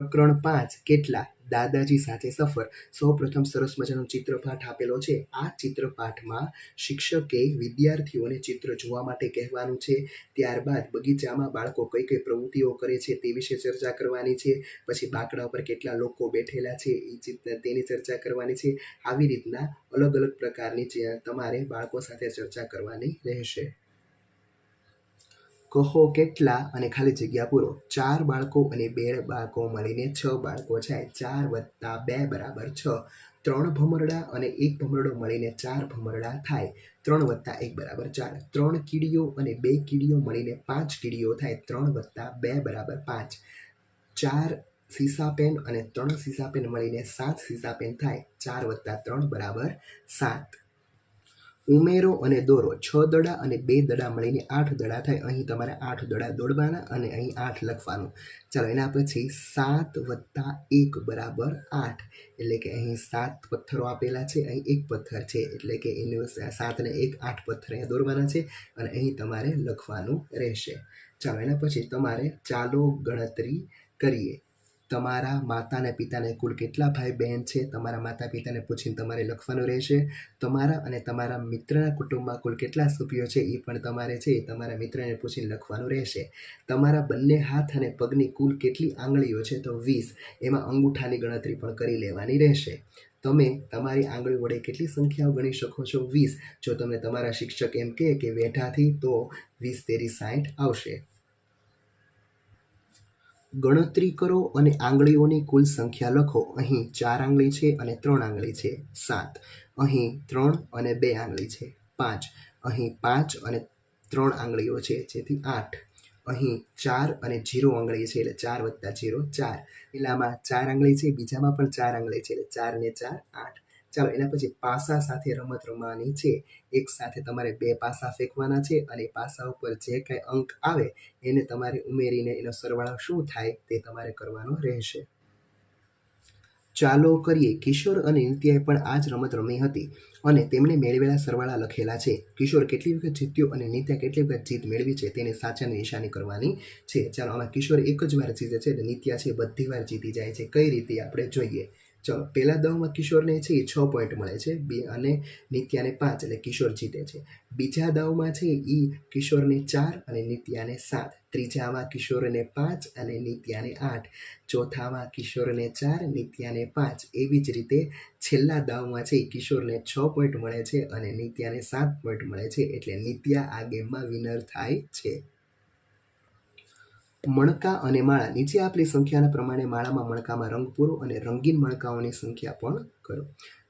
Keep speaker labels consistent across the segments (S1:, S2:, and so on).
S1: પ્રકરણ 5 કેટલા દાદાજી સાથે સફર. સૌપ્રથમ સરસ મજાનો ચિત્રપાઠ આપેલો છે. આ ચિત્રપાઠમાં શિક્ષકે વિદ્યાર્થીઓને ચિત્ર જોવા માટે કહેવાનું છે. ત્યારબાદ બગીચામાં બાળકો કઈ કઈ પ્રવૃત્તિઓ કરે છે તે વિશે ચર્ચા કરવાની છે. પછી બાકડા ઉપર કેટલા લોકો બેઠેલા છે તેની ચર્ચા કરવાની છે. આવી રીતના અલગ અલગ પ્રકારની તમારે બાળકો સાથે ચર્ચા કરવાની રહેશે. કહો કેટલા અને ખાલી જગ્યા પૂરો. 4 બાળકો અને 2 બાળકો મળીને 6 બાળકો છે. 4 + 2 = 6. 3 ભમરડા અને 1 ભમરડો મળીને 4 ભમરડા થાય. 3 + 1 = 4. 3 કીડીઓ અને 2 કીડીઓ મળીને 5 કીડીઓ થાય. 3 + 2 = 5. 4 સીસા પેન અને 3 સીસા પેન મળીને 7 સીસા પેન થાય. 4 + 3 = 7. ઉમેરો અને દોરો. 6 દડા અને 2 દડા મળીને 8 દડા થાય. અહીં તમારે 8 દડા દોડવાના અને અહીં 8 લખવાનું. ચાલો એના પછી 7 + 1 = 8. એટલે કે અહીં 7 પથ્થરો આપેલા છે, અહીં 1 પથ્થર છે, એટલે કે એનું 7 ને 1 8 પથ્થર અહીંયા દોરવાના છે અને અહીં તમારે લખવાનું રહેશે. ચાલો એના પછી તમારે ચાલો ગણતરી કરીએ. તમારા માતા અને પિતાને કુલ કેટલા ભાઈ બહેન છે તમારા માતા પિતાને પૂછીને તમારે લખવાનું રહેશે. તમારા અને તમારા મિત્રના કુટુંબમાં કુલ કેટલા સભ્યો છે એ પણ તમારે છે તમારા મિત્રને પૂછીને લખવાનું રહેશે. તમારા બંને હાથ અને પગની કુલ કેટલી આંગળીઓ છે તો 20. એમાં અંગૂઠાની ગણતરી પણ કરી લેવાની રહેશે. તમે તમારી આંગળીઓ વડે કેટલી સંખ્યાઓ ગણી શકો છો? 20. જો તમને તમારા શિક્ષક એમ કહે કે વેઢાથી તો 20 તેરી 60 આવશે. ગણતરી કરો અને આંગળીઓની કુલ સંખ્યા લખો. અહીં 4 આંગળી છે અને 3 આંગળી છે. 7. અહીં 3 અને 2 આંગળી છે. 5. અહીં 5 અને 3 આંગળીઓ છે જેથી 8. અહીં 4 અને 0 આંગળી છે એટલે 4 + 0 4. પેલામાં 4 આંગળી છે, બીજામાં પણ 4 આંગળી છે એટલે 4 ને 4 8. ચાલો એના પછી પાસા સાથે રમત રમવાની છે. એક સાથે તમારે 2 પાસા ફેંકવાના છે અને પાસા ઉપર જે કંઈ અંક આવે એને તમારે ઉમેરીને એનો સરવાળો શું થાય તે તમારે કરવાનો રહેશે. ચાલો કરીએ. કિશોર અને નિત્યાએ પણ આ જ રમત રમી હતી અને તેમણે મેળવેલા સરવાળા લખેલા છે. કિશોર કેટલી વખત જીત્યો અને નિત્યા કેટલી વખત જીત મેળવી છે તેને સાચાની નિશાની કરવાની છે. ચાલો આમાં કિશોર એક જ વાર જીતે છે અને નિત્યા છે બધી વાર જીતી જાય છે. કઈ રીતે આપણે જોઈએ. ચાલો પહેલા દાવમાં કિશોરને છે એ 6 પોઈન્ટ મળે છે અને નિત્યાને 5 એટલે કિશોર જીતે છે. બીજા દાવમાં છે એ કિશોરને 4 અને નિત્યાને 7. ત્રીજામાં કિશોરને 5 અને નિત્યાને 8. ચોથામાં કિશોરને 4 નિત્યાને 5. એવી જ રીતે છેલ્લા દાવમાં છે કિશોરને 6 પોઈન્ટ મળે છે અને નિત્યાને 7 પોઈન્ટ મળે છે એટલે નિત્યા આ ગેમમાં વિનર થાય છે. મણકા અને માળા. નીચે આપેલી સંખ્યાના પ્રમાણે માળામાં મણકામાં રંગ પૂરો અને રંગીન મણકાઓની સંખ્યા પણ કરો.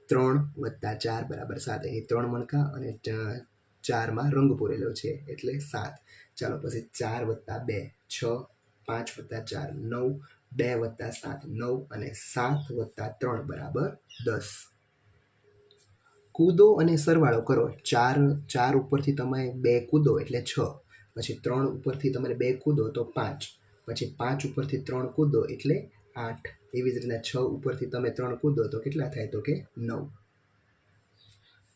S1: 3 + 4 = 7. અહીં 3 મણકા અને 4માં રંગ પૂરેલો છે એટલે 7. ચાલો પછી 4 + 2 6, 5 + 4 9, 2 + 7 9 અને 7 + 3 = 10. કૂદો અને સરવાળો કરો. 4 ઉપરથી તમે 2 કૂદો એટલે 6. પછી 3 ઉપરથી તમારે 2 કૂદો તો 5. પછી 5 ઉપરથી 3 કૂદો એટલે 8. એવી જ રીતના 6 ઉપરથી તમે 3 કૂદો તો કેટલા થાય તો કે 9.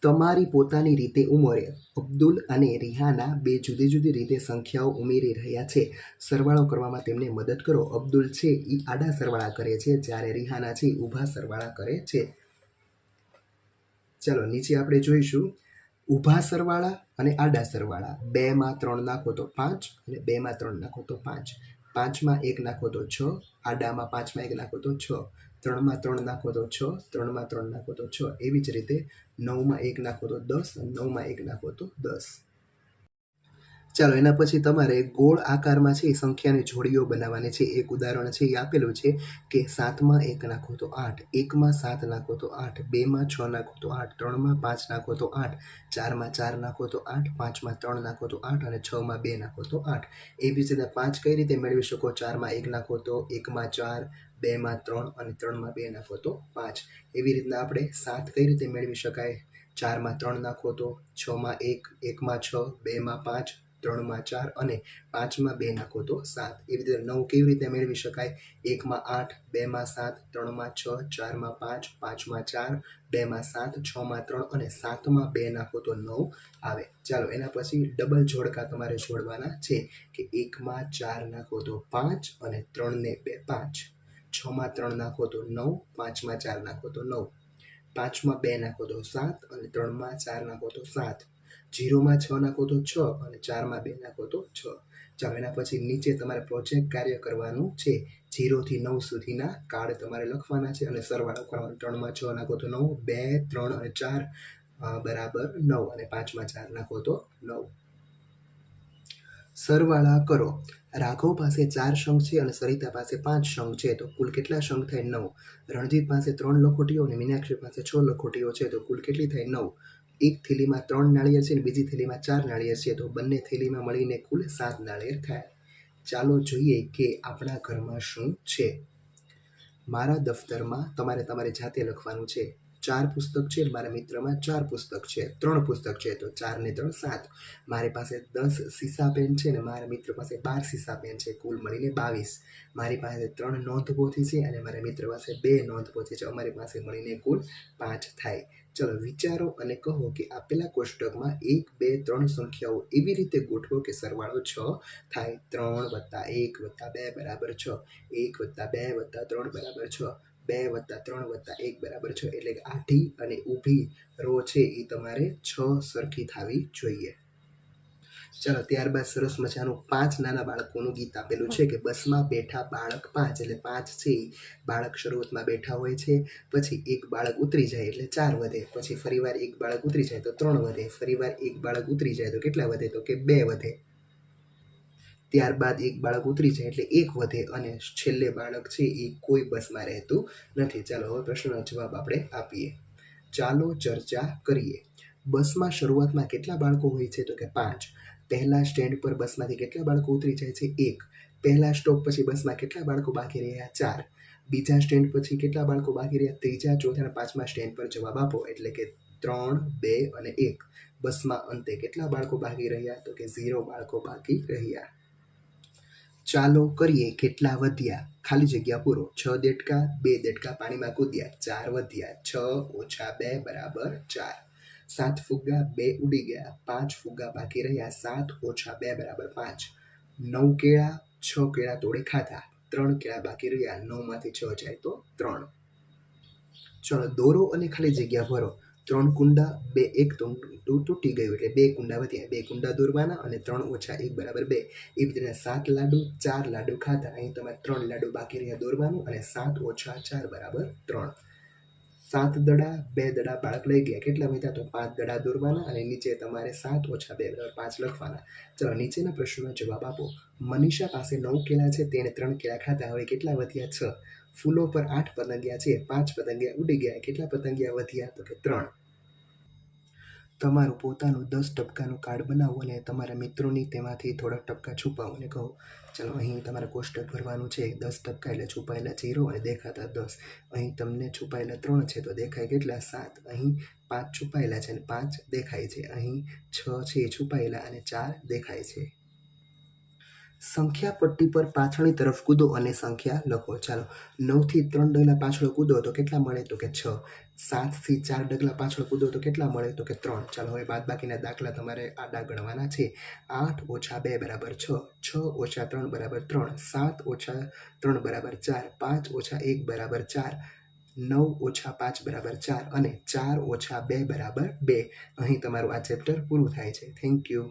S1: તમારી પોતાની રીતે ઉમેરો. અબ્દુલ અને રિહાના 2 જુદી જુદી રીતે સંખ્યાઓ ઉમેરી રહ્યા છે. સરવાળો કરવામાં તેમને મદદ કરો. અબ્દુલ છે એ આડા સરવાળા કરે છે જ્યારે રિહાના છે ઊભા સરવાળા કરે છે. ચાલો નીચે આપણે જોઈશું ઊભા સરવાળા અને આડા સરવાળા. 2માં 3 નાખો તો 5 અને 2માં 3 નાખો તો 5. 5માં 1 નાખો તો 6. આડામાં 5માં 1 નાખો તો 6. 3માં 3 નાખો તો 6. 3માં 3 નાખો તો 6. એવી જ રીતે 9માં 1 નાખો તો 10 અને 9માં 1 નાખો તો 10. ચાલો એના પછી તમારે ગોળ આકારમાં છે એ સંખ્યાની જોડીઓ બનાવવાની છે. એક ઉદાહરણ છે એ આપેલું છે કે 7માં 1 નાખો તો 8, 1માં 7 નાખો તો 8, 2માં 6 નાખો તો 8, 3માં 5 નાખો તો 8, 4માં 4 નાખો તો 8, 5માં 3 નાખો તો 8 અને 6માં 2 નાખો તો 8. એવી જ રીતે 5 કઈ રીતે મેળવી શકો? 4માં 1 નાખો તો 1માં 4, 2માં 3 અને 3માં 2 નાખો તો 5. એવી રીતના આપણે 7 કઈ રીતે મેળવી શકાય? 4માં 3 નાખો તો 6માં 1, 1માં 6, 2માં 5, 3માં 4 અને 5માં 2 નાખો તો 7. એવી રીતે 9 કેવી રીતે મેળવી શકાય? 1માં 8, 2માં 7, 3માં 6, 4માં 5, 5માં 4, 2માં 7, 6માં 3 અને 7માં 2 નાખો તો 9 આવે. ચાલો એના પછી ડબલ જોડકા તમારે જોડવાના છે કે 1માં 4 નાખો તો 5 અને 3 ને 2 5. 6માં 3 નાખો તો 9, 5માં 4 નાખો તો 9, 5માં 2 નાખો તો 7 અને 3માં 4 નાખો તો 7, 0માં 6 નાખો તો 6 અને 4માં 2 નાખો તો 6. ચાલો એના પછી નીચે તમારે પ્રોજેક્ટ કાર્ય કરવાનું છે. 0 થી 9 સુધીના કાર્ડ તમારે લખવાના છે અને સરવાળો કરવાનો. 3માં 6 નાખો તો 9, 2, 3 અને 4 બરાબર 9 અને 5માં 4 નાખો તો 9. સરવાળા કરો. રાઘવ પાસે 4 શંખ છે અને સરિતા પાસે 5 શંખ છે, તો કુલ કેટલા શંખ થાય? 9. રણજીત પાસે 3 લખોટીઓ અને મીનાક્ષી પાસે 6 લખોટીઓ છે, તો કુલ કેટલી થાય? 9. એક થેલીમાં 3 નાળિયેર છે અને બીજી થેલીમાં 4 નાળિયેર છે, તો બંને થેલીમાં મળીને કુલ 7 નાળિયેર થાય. ચાલો જોઈએ કે આપણા ઘરમાં શું છે. મારા દફતરમાં તમારે તમારી જાતે લખવાનું છે. 4 પુસ્તક છે, મારા મિત્રમાં 4 પુસ્તક છે. 3 પુસ્તક છે, તો 4 ને 3 7. મારી પાસે 10 સીસા પેન છે અને મારા મિત્ર પાસે 12 સીસા પેન છે, કુલ મળીને 22. મારી પાસે 3 નોંધપોથી છે અને મારા મિત્ર પાસે 2 નોંધપોથી છે, અમારી પાસે મળીને કુલ 5 થાય. ચલો વિચારો અને કહો કે આપેલા કોષ્ટકમાં 1, 2, 3 સંખ્યાઓ એવી રીતે ગોઠવો કે સરવાળો 6 થાય. 3 + 1 + 2 બરાબર 6, 1 + 2 + 3 બરાબર 6, 2 + 3 + 1 બરાબર 6. એટલે કે આડી અને ઊભી રો છે એ તમારે 6 સરખી થવી જોઈએ. ચાલો ત્યારબાદ સરસ મજાનું 5 નાના બાળકોનું ગીત આપેલું છે કે બસમાં બેઠા બાળક 5, એટલે 5 છે એ બાળક શરૂઆતમાં બેઠા હોય છે, પછી એક બાળક ઉતરી જાય એટલે 4 વધે, પછી ફરીવાર એક બાળક ઉતરી જાય તો 3 વધે, ફરીવાર એક બાળક ઉતરી જાય તો કેટલા વધે? તો કે 2 વધે. ત્યારબાદ એક બાળક ઉતરી જાય એટલે 1 વધે અને છેલ્લે બાળક છે એ કોઈ બસમાં રહેતું નથી. ચાલો હવે પ્રશ્નનો જવાબ આપણે આપીએ. ચાલો ચર્ચા કરીએ. બસમાં શરૂઆતમાં કેટલા બાળકો હોય છે? તો કે 5. પહેલા સ્ટેન્ડ પર બસમાંથી કેટલા બાળકો ઉતરી જાય છે? 1. પહેલા સ્ટોપ પછી બસમાં કેટલા બાળકો બાકી રહ્યા? 4. બીજા સ્ટેન્ડ પછી કેટલા બાળકો બાકી રહ્યા? ત્રીજા, ચોથા અને 5મા સ્ટેન્ડ પર જવાબ આપો. એટલે કે 3, 2 અને 1. બસમાં અંતે કેટલા બાળકો બાકી રહ્યા? તો કે 0 બાળકો બાકી રહ્યા. ચાલો કરીએ કેટલા વધ્યા. ખાલી જગ્યા પૂરો. 6 દેડકા, 2 દેડકા પાણીમાં કૂદ્યા, 4 વધ્યા. 6 - 2 = 4. 7 ફુગ્ગા, 2 ઉડી ગયા, 5 ફુગ્ગા બાકી રહ્યા, 7 - 2 = 5. 9 કેળા, 6 કેળા તોડી ખાધા, 3 કેળા બાકી રહ્યા, 9 માંથી 6 જાય તો 3. ચલો દોરો અને ખાલી જગ્યા ભરો. 3 કુંડા, 1 તૂટી ગયું એટલે 2 કુંડા વધ્યા. 2 કુંડા દોરવાના અને 3 - 1 = 2. એ જ રીતે 7 લાડુ, 4 લાડુ ખાધા, અહીં તમારે 3 લાડુ બાકી રહ્યા દોરવાનું અને 7 - 4 = 3. 7 દડા, 2 દડા બાળક લઈ ગયા, કેટલા વધ્યા? તો 5 દડા દોરવાના અને નીચે તમારે 7 - 2 = 5 લખવાના. ચલો નીચેના પ્રશ્નોનો જવાબ આપો. મનીષા પાસે 9 કેળા છે, તેણે 3 કેળા ખાધા, હવે કેટલા વધ્યા? 6. ફૂલો પર 8 પતંગિયા છે, 5 પતંગિયા ઉડી ગયા, કેટલા પતંગિયા વધ્યા? તો કે 3. તમારું પોતાનું 10 ટપકાનું કાર્ડ બનાવો અને તમારા મિત્રોની તેમાંથી થોડાક ટપકા છુપાવો અને કહો. ચાલો અહીં તમારે કોષ્ટક ભરવાનું છે. 10 ટપકા એટલે છુપાયેલા 0 અને દેખાતા 10. અહીં તમને છુપાયેલા 3 છે તો દેખાય કેટલા? 7. અહીં 5 છુપાયેલા છે અને 5 દેખાય છે. અહીં 6 છે છુપાયેલા અને 4 દેખાય છે. સંખ્યા પટ્ટી પર પાછળની તરફ કૂદો અને સંખ્યા લખો. ચાલો 9 થી 3 ડગલા પાછળ કૂદો તો કેટલા મળે? તો કે 6. 7 થી 4 ડગલા પાછળ કૂદો તો કેટલા મળે? તો કે 3. ચાલો હવે બાદબાકીના દાખલા તમારે આડા ગણવાના છે. 8 - 2 = 6, 6 - 3 = 3, 7 - 3 = 4, 5 - 1 = 4, 9 - 5 = 4 અને 4 - 2 = 2. અહીં તમારું આ ચેપ્ટર પૂરું થાય છે. Thank you.